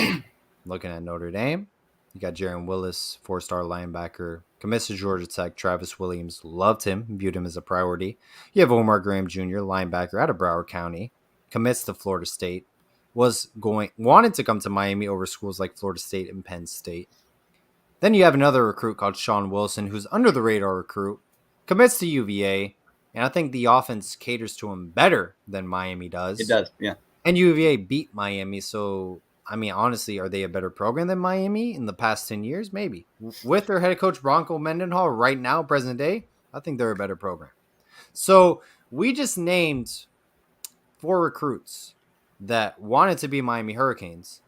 Speaker 1: looking at Notre Dame. You got Jaron Willis, 4-star linebacker, commits to Georgia Tech. Travis Williams loved him, viewed him as a priority. You have Omar Graham Jr., linebacker out of Broward County, commits to Florida State, wanted to come to Miami over schools like Florida State and Penn State. Then you have another recruit called Sean Wilson, who's under the radar recruit, commits to UVA, and I think the offense caters to him better than Miami does.
Speaker 2: It does, yeah.
Speaker 1: And UVA beat Miami, so I mean, honestly, are they a better program than Miami in the past 10 years? Maybe. With their head coach, Bronco Mendenhall, right now, present day, I think they're a better program. So we just named 4 recruits that wanted to be Miami Hurricanes,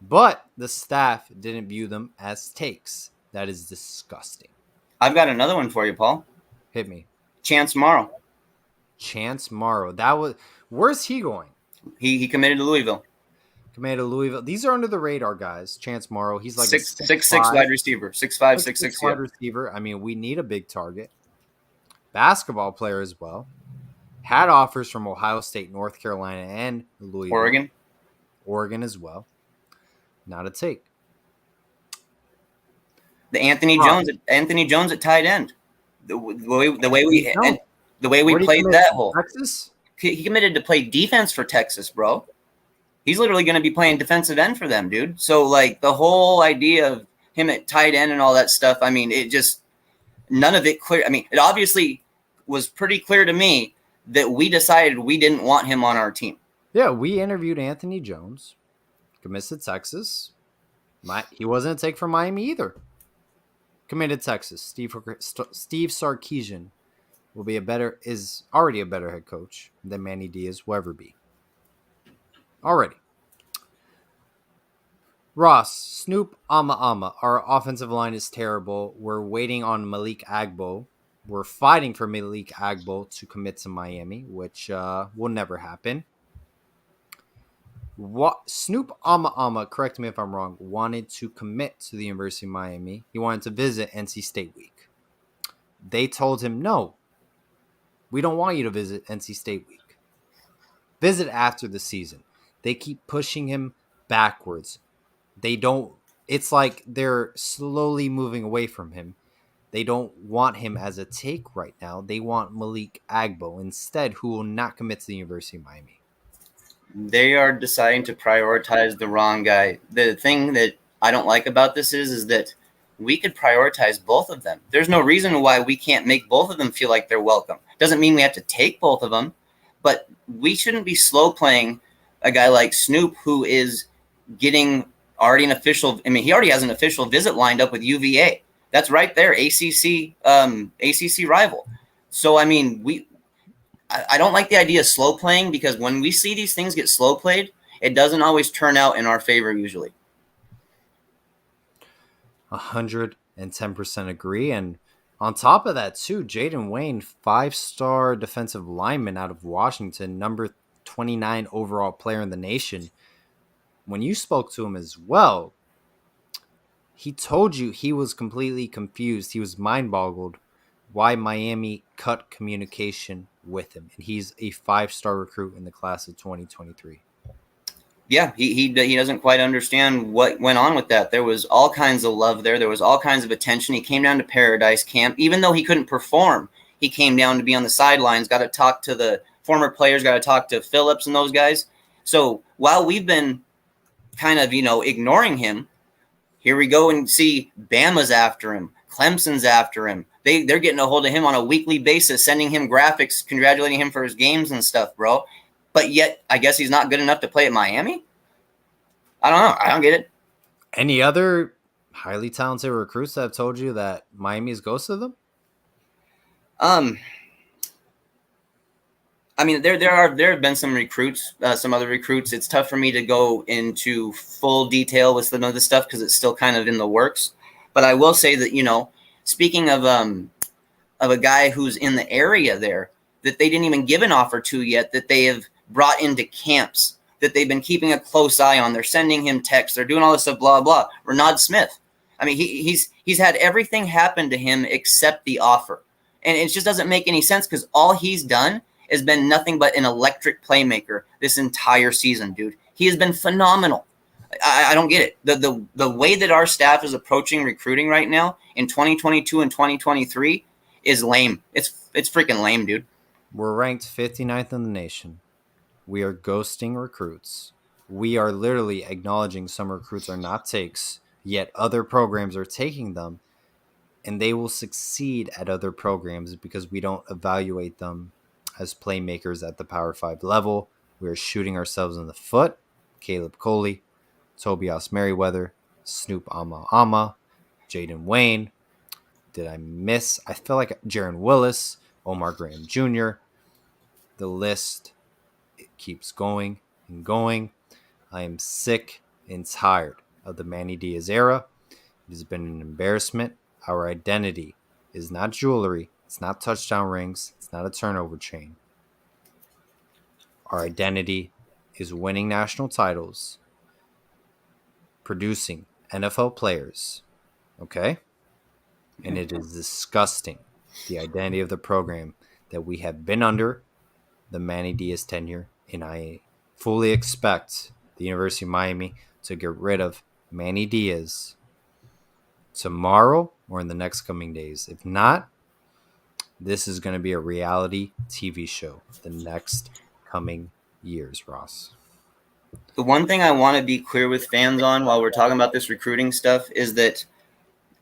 Speaker 1: but the staff didn't view them as takes. That is disgusting.
Speaker 2: I've got another one for you, Paul.
Speaker 1: Hit me.
Speaker 2: Chance Morrow.
Speaker 1: Chance Morrow. Where's he going?
Speaker 2: He committed to Louisville.
Speaker 1: Committed to Louisville. These are under the radar guys. Chance Morrow, he's like a
Speaker 2: Six
Speaker 1: 6'5",
Speaker 2: wide receiver, 6'5",
Speaker 1: 6'6"
Speaker 2: 6'6". Yeah.
Speaker 1: wide receiver. I mean, we need a big target. Basketball player as well. Had offers from Ohio State, North Carolina, and Louisville.
Speaker 2: Oregon.
Speaker 1: Oregon as well. Not a take.
Speaker 2: The Anthony Jones at tight end. The way we
Speaker 1: Where do you
Speaker 2: played
Speaker 1: commit
Speaker 2: that
Speaker 1: to?
Speaker 2: hole.
Speaker 1: Texas?
Speaker 2: He committed to play defense for Texas, bro. He's literally going to be playing defensive end for them, dude. So like the whole idea of him at tight end and all that stuff, I mean, it just none of it clear. I mean, it obviously was pretty clear to me that we decided we didn't want him on our team.
Speaker 1: Yeah, we interviewed Anthony Jones, commits to Texas. He wasn't a take from Miami either. Committed to Texas. Steve Sarkisian is already a better head coach than Manny Diaz will ever be. Already. Ross, Snoop Ama. Our offensive line is terrible. We're waiting on Malik Agbo. We're fighting for Malik Agbo to commit to Miami, which will never happen. Snoop Ama, correct me if I'm wrong, wanted to commit to the University of Miami. He wanted to visit NC State Week. They told him, no, we don't want you to visit NC State Week. Visit after the season. They keep pushing him backwards. It's like they're slowly moving away from him. They don't want him as a take right now. They want Malik Agbo instead, who will not commit to the University of Miami.
Speaker 2: They are deciding to prioritize the wrong guy. The thing that I don't like about this is that we could prioritize both of them. There's no reason why we can't make both of them feel like they're welcome. Doesn't mean we have to take both of them, but we shouldn't be slow playing a guy like Snoop, who is getting already an official. I mean, he already has an official visit lined up with UVA. That's right there, ACC rival. So I mean, I don't like the idea of slow playing, because when we see these things get slow played, it doesn't always turn out in our favor usually.
Speaker 1: 110% agree. And on top of that, too, Jaden Wayne, 5-star defensive lineman out of Washington, number 29 overall player in the nation. When you spoke to him as well, he told you he was completely confused. He was mind-boggled why Miami cut communication with him. And he's a 5-star recruit in the class of 2023.
Speaker 2: Yeah, he doesn't quite understand what went on with that. There was all kinds of love there. There was all kinds of attention. He came down to Paradise Camp. Even though he couldn't perform, he came down to be on the sidelines, got to talk to the former players, got to talk to Phillips and those guys. So while we've been kind of, ignoring him, here we go and see Bama's after him. Clemson's after him. They're getting a hold of him on a weekly basis, sending him graphics, congratulating him for his games and stuff, bro. But yet, I guess he's not good enough to play at Miami? I don't know. I don't get it.
Speaker 1: Any other highly talented recruits that have told you that Miami's ghosted them?
Speaker 2: I mean, there have been some recruits, some other recruits. It's tough for me to go into full detail with some of this stuff because it's still kind of in the works. But I will say that, speaking of a guy who's in the area there that they didn't even give an offer to yet, that they have brought into camps, that they've been keeping a close eye on. They're sending him texts. They're doing all this stuff, blah, blah. Renard Smith. I mean, he's had everything happen to him except the offer. And it just doesn't make any sense because all he's done has been nothing but an electric playmaker this entire season, dude. He has been phenomenal. I don't get it. The way that our staff is approaching recruiting right now in 2022 and 2023 is lame. It's freaking lame, dude.
Speaker 1: We're ranked 59th in the nation. We are ghosting recruits. We are literally acknowledging some recruits are not takes, yet other programs are taking them, and they will succeed at other programs because we don't evaluate them as playmakers at the Power 5 level. We are shooting ourselves in the foot. Caleb Coley, Tobias Merriweather, Snoop Ama, Jaden Wayne. Did I miss? I feel like Jaron Willis, Omar Graham Jr. The list, it keeps going and going. I am sick and tired of the Manny Diaz era. It has been an embarrassment. Our identity is not jewelry. It's not touchdown rings. It's not a turnover chain. Our identity is winning national titles producing NFL players, okay? And it is disgusting, the identity of the program that we have been under the Manny Diaz tenure, and I fully expect the University of Miami to get rid of Manny Diaz tomorrow or in the next coming days. If not, this is going to be a reality TV show the next coming years, Ross.
Speaker 2: The one thing I want to be clear with fans on while we're talking about this recruiting stuff is that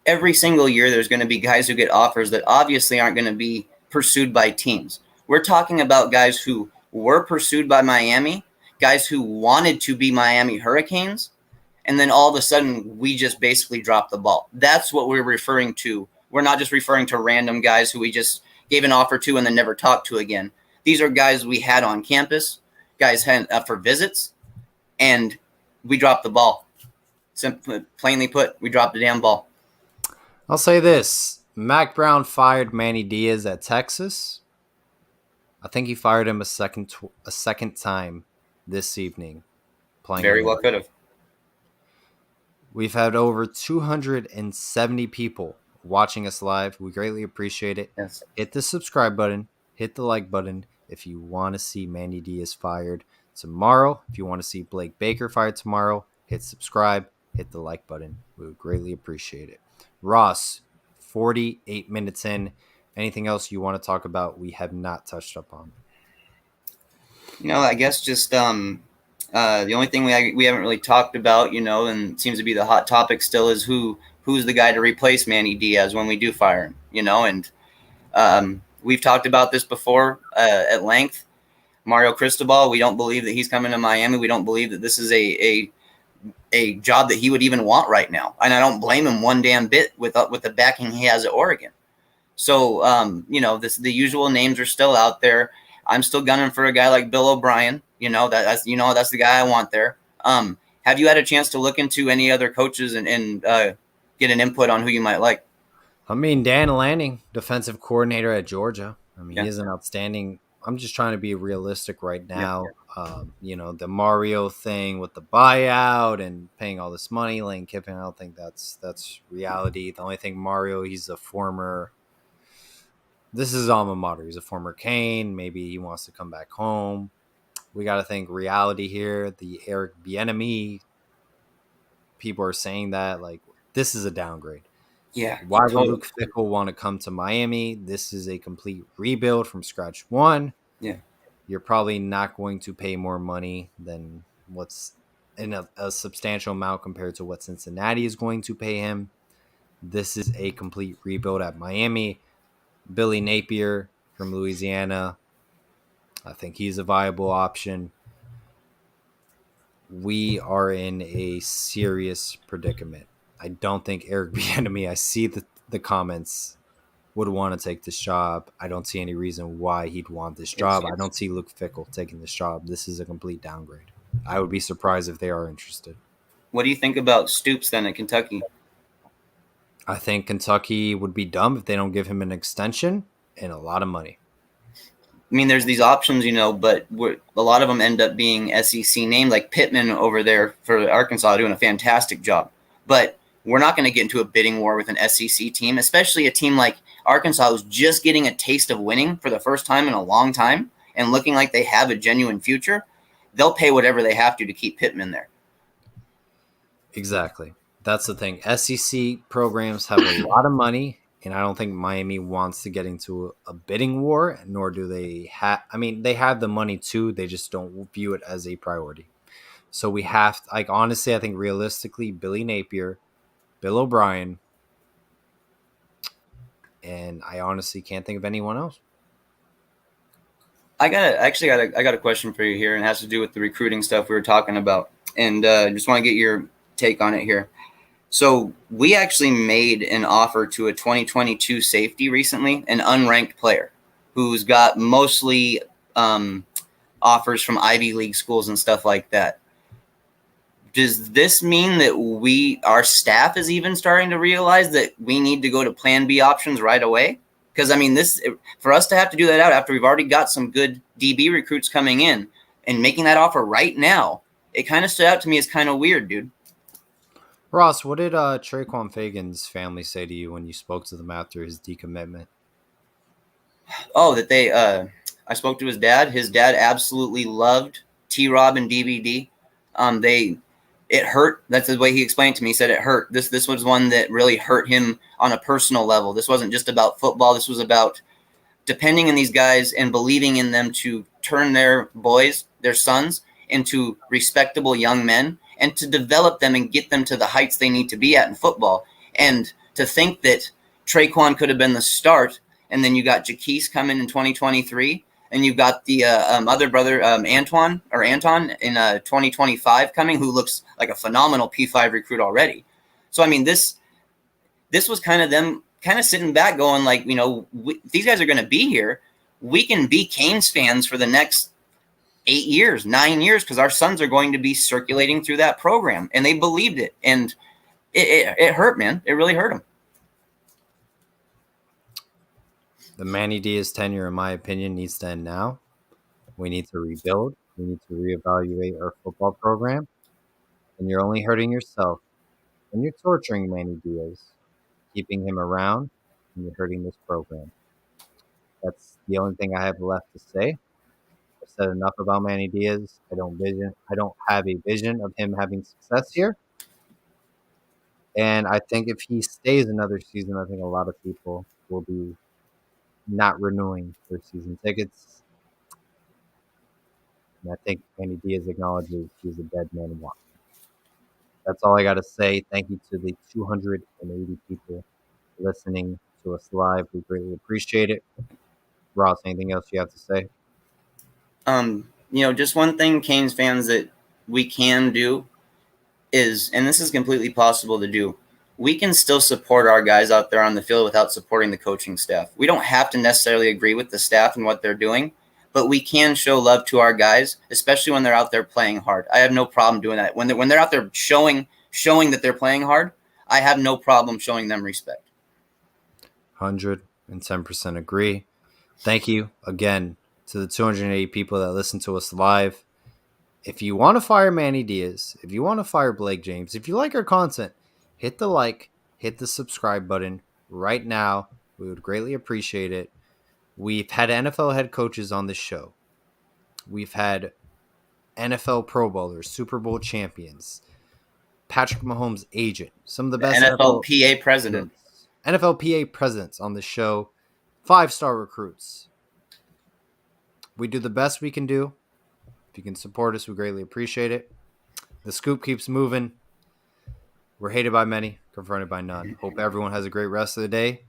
Speaker 2: every single year there's going to be guys who get offers that obviously aren't going to be pursued by teams. We're talking about guys who were pursued by Miami, guys who wanted to be Miami Hurricanes, and then all of a sudden we just basically dropped the ball. That's what we're referring to. We're not just referring to random guys who we just gave an offer to and then never talked to again. These are guys we had on campus, guys had for visits, and we dropped the ball. Simply, plainly put, we dropped the damn ball.
Speaker 1: I'll say this. Mac Brown fired Manny Diaz at Texas. I think he fired him a second time this evening. Playing
Speaker 2: Very well could have.
Speaker 1: We've had over 270 people watching us live. We greatly appreciate it.
Speaker 2: Yes.
Speaker 1: Hit the subscribe button. Hit the like button if you want to see Manny Diaz fired tomorrow. If you want to see Blake Baker fired tomorrow, hit subscribe. Hit the like button. We would greatly appreciate it. Ross, 48 minutes in. Anything else you want to talk about we have not touched up on?
Speaker 2: I guess just the only thing we haven't really talked about, and seems to be the hot topic still is who's the guy to replace Manny Diaz when we do fire him, and we've talked about this before at length. Mario Cristobal, we don't believe that he's coming to Miami. We don't believe that this is a job that he would even want right now. And I don't blame him one damn bit with the backing he has at Oregon. So, the usual names are still out there. I'm still gunning for a guy like Bill O'Brien. That's the guy I want there. Have you had a chance to look into any other coaches and get an input on who you might like?
Speaker 1: Dan Lanning, defensive coordinator at Georgia. He is an outstanding. I'm just trying to be realistic right now. The Mario thing with the buyout and paying all this money, Lane Kiffin, I don't think that's reality. The only thing Mario, he's a former. This is alma mater. He's a former Cane. Maybe he wants to come back home. We got to think reality here. The Eric Bieniemy, people are saying that this is a downgrade.
Speaker 2: Yeah.
Speaker 1: Why would Luke Fickell want to come to Miami? This is a complete rebuild from scratch one.
Speaker 2: Yeah.
Speaker 1: You're probably not going to pay more money than what's in a substantial amount compared to what Cincinnati is going to pay him. This is a complete rebuild at Miami. Billy Napier from Louisiana, I think he's a viable option. We are in a serious predicament. I don't think Eric Bieniemy, I see the comments, would want to take this job. I don't see any reason why he'd want this job. I don't see Luke Fickell taking this job. This is a complete downgrade. I would be surprised if they are interested.
Speaker 2: What do you think about Stoops then at Kentucky?
Speaker 1: I think Kentucky would be dumb if they don't give him an extension and a lot of money.
Speaker 2: There's these options, but a lot of them end up being SEC named, like Pittman over there for Arkansas doing a fantastic job. But we're not going to get into a bidding war with an SEC team, especially a team like Arkansas who's just getting a taste of winning for the first time in a long time and looking like they have a genuine future. They'll pay whatever they have to keep Pittman there.
Speaker 1: Exactly. That's the thing. SEC programs have a lot of money, and I don't think Miami wants to get into a bidding war, nor do they have – they have the money too. They just don't view it as a priority. So we have – honestly, I think realistically, Billy Napier, Bill O'Brien, and I honestly can't think of anyone else.
Speaker 2: I got a question for you here, and it has to do with the recruiting stuff we were talking about, and just want to get your take on it here. So we actually made an offer to a 2022 safety recently, an unranked player who's got mostly offers from Ivy League schools and stuff like that. Does this mean that our staff is even starting to realize that we need to go to plan B options right away? Because, this for us to have to do that out after we've already got some good DB recruits coming in and making that offer right now, it kind of stood out to me as kind of weird, dude.
Speaker 1: Ross, what did Traquan Fagan's family say to you when you spoke to them after his decommitment?
Speaker 2: Oh, that they. I spoke to his dad. His dad absolutely loved T. Rob and DVD. They. It hurt. That's the way he explained it to me. He said it hurt. This was one that really hurt him on a personal level. This wasn't just about football. This was about depending on these guys and believing in them to turn their boys, their sons, into respectable young men and to develop them and get them to the heights they need to be at in football. And to think that Traquan could have been the start, and then you got Jaquise coming in 2023, and you've got the other brother, Anton in 2025 coming, who looks like a phenomenal P5 recruit already. So, I mean, this was kind of them kind of sitting back going like, these guys are going to be here. We can be Canes fans for the next 8 years, 9 years, because our sons are going to be circulating through that program. And they believed it. And it hurt, man. It really hurt them.
Speaker 1: The Manny Diaz tenure, in my opinion, needs to end now. We need to rebuild. We need to reevaluate our football program. And you're only hurting yourself. And you're torturing Manny Diaz, keeping him around, and you're hurting this program. That's the only thing I have left to say. I've said enough about Manny Diaz. I don't have a vision of him having success here. And I think if he stays another season, I think a lot of people will be not renewing their season tickets. And I think Manny Diaz acknowledges he's a dead man walking. That's all I got to say. Thank you to the 280 people listening to us live. We greatly appreciate it. Ross, anything else you have to say?
Speaker 2: Just one thing, Canes fans, that we can do is, and this is completely possible to do, we can still support our guys out there on the field without supporting the coaching staff. We don't have to necessarily agree with the staff and what they're doing, but we can show love to our guys, especially when they're out there playing hard. I have no problem doing that. When they're out there showing that they're playing hard, I have no problem showing them respect.
Speaker 1: 110% agree. Thank you again to the 280 people that listen to us live. If you want to fire Manny Diaz, if you want to fire Blake James, if you like our content, hit the like, hit the subscribe button right now. We would greatly appreciate it. We've had NFL head coaches on this show. We've had NFL Pro Bowlers, Super Bowl champions, Patrick Mahomes' agent, some of the best
Speaker 2: NFLPA president.
Speaker 1: NFLPA presidents on the show, 5-star recruits. We do the best we can do. If you can support us, we greatly appreciate it. The scoop keeps moving. We're hated by many, confronted by none. Hope everyone has a great rest of the day.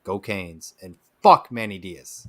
Speaker 1: Go Canes. And fuck Manny Diaz.